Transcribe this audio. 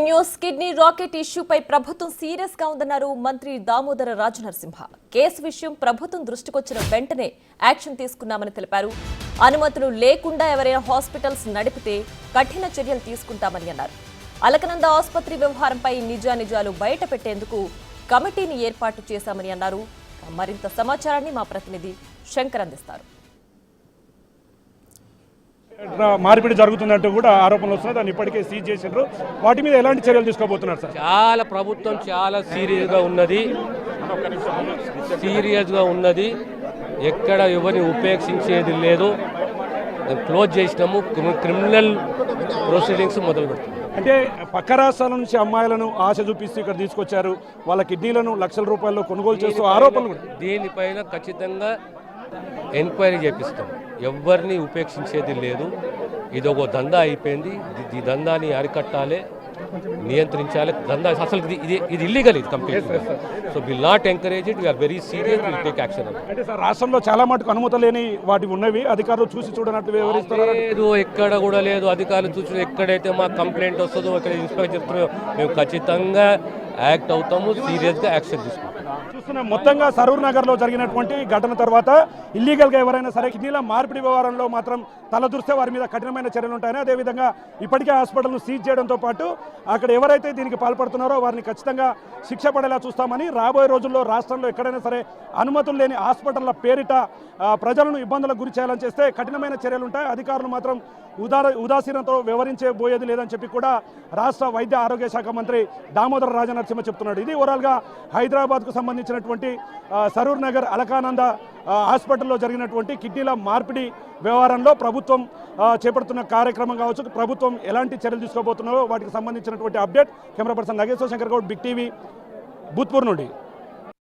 News kidney racket ఇష్యూపై ప్రభుత్వం serious గా ఉందన్నారు మంత్రి దామోదర రాజనరసింహ. కేసు విషయం ప్రభుత్వం దృష్టికొచ్చిన వెంటనే యాక్షన్ తీసుకున్నామని తెలిపారు. అనుమతులు లేకుండా ఎవరైనా హాస్పిటల్స్ నడిపితే కఠిన చర్యలు తీసుకుంటామని అన్నారు. అలకనంద ఆసుపత్రి వ్యవహారంపై నిజానిజాలు బయట పెట్టేందుకు కమిటీని ఏర్పాటు చేశామని అన్నారు. మరింత సమాచారాన్ని మా ప్రతినిధి శంకర్ అందిస్తారు. మార్పిడి జరుగుతున్నట్టు కూడా ఆరోపణలు వస్తున్నాయి. దాన్ని ఇప్పటికే సీజ్ చేశారు. వాటి మీద ఎలాంటి చర్యలు తీసుకోబోతున్నారు సార్? ప్రభుత్వం చాలా సీరియస్గా ఉన్నది. ఎక్కడ ఎవరిని ఉపేక్షించేది లేదు. క్లోజ్ చేసినాము. క్రిమినల్ ప్రొసీడింగ్స్ మొదలు పెడుతున్నాం. అంటే పక్క రాష్ట్రాల నుంచి అమ్మాయిలను ఆశ చూపిస్తూ ఇక్కడ తీసుకొచ్చారు. వాళ్ళ కిడ్నీలను లక్షల రూపాయల్లో కొనుగోలు చేస్తూ ఆరోపణలు. దీనిపైన ఖచ్చితంగా ఎంక్వైరీ చేపిస్తాం. ఎవరిని ఉపేక్షించేది లేదు. ఇది ఒక దందా అయిపోయింది. ఈ దందాని అరికట్టాలి, నియంత్రించాలి. దందా అసలు ఇది ఇల్లీగల్, ఇది complete. So will not encourage it. We are very serious, will take action. అంటే సార్ రాష్ట్రంలో చాలా మటుకు అనుమతి లేని వాటి ఉన్నవి. అధికారులు చూసి చూడనట్టు వివరిస్తారు. లేదు, ఎక్కడ కూడా లేదు. అధికారులు చూసి ఎక్కడైతే మా కంప్లైంట్ వస్తుందో ఎక్కడ ఇన్స్పెక్ట్ చెప్తున్నాయో మేము ఖచ్చితంగా యాక్ట్ అవుతాము. సీరియస్గా యాక్షన్ తీసుకుంటాం. చూస్తున్నాం మొత్తంగా సరూర్ నగర్లో జరిగినటువంటి ఘటన తర్వాత ఇల్లీగల్గా ఎవరైనా సరే కిడ్నీల మార్పిడి వ్యవహారంలో మాత్రం తలదూరిస్తే వారి మీద కఠినమైన చర్యలు ఉంటాయని, అదేవిధంగా ఇప్పటికే హాస్పిటల్ను సీజ్ చేయడంతో పాటు అక్కడ ఎవరైతే దీనికి పాల్పడుతున్నారో వారిని ఖచ్చితంగా శిక్ష పడేలా చూస్తామని, రాబోయే రోజుల్లో రాష్ట్రంలో ఎక్కడైనా సరే అనుమతులు లేని హాస్పిటళ్ల పేరిట ప్రజలను ఇబ్బందులకు గురి చేయాలని చేస్తే కఠినమైన చర్యలు ఉంటాయి. అధికారులు మాత్రం ఉదాసీనతో వ్యవహరించబోయేది లేదని చెప్పి కూడా రాష్ట్ర వైద్య ఆరోగ్య శాఖ మంత్రి దామోదర రాజనరసింహ చెప్తున్నాడు. ఇది ఓవరాల్గా హైదరాబాద్కు సంబంధించినటువంటి సరూర్ నగర్ అలకానంద హాస్పిటల్లో జరిగినటువంటి కిడ్నీల మార్పిడి వ్యవహారంలో ప్రభుత్వం చేపడుతున్న కార్యక్రమం కావచ్చు, ప్రభుత్వం ఎలాంటి చర్యలు తీసుకోబోతున్నారో వాటికి సంబంధించినటువంటి update. Camera person Nageswara Shankar Goud, big TV, Bhoothpur నుండి.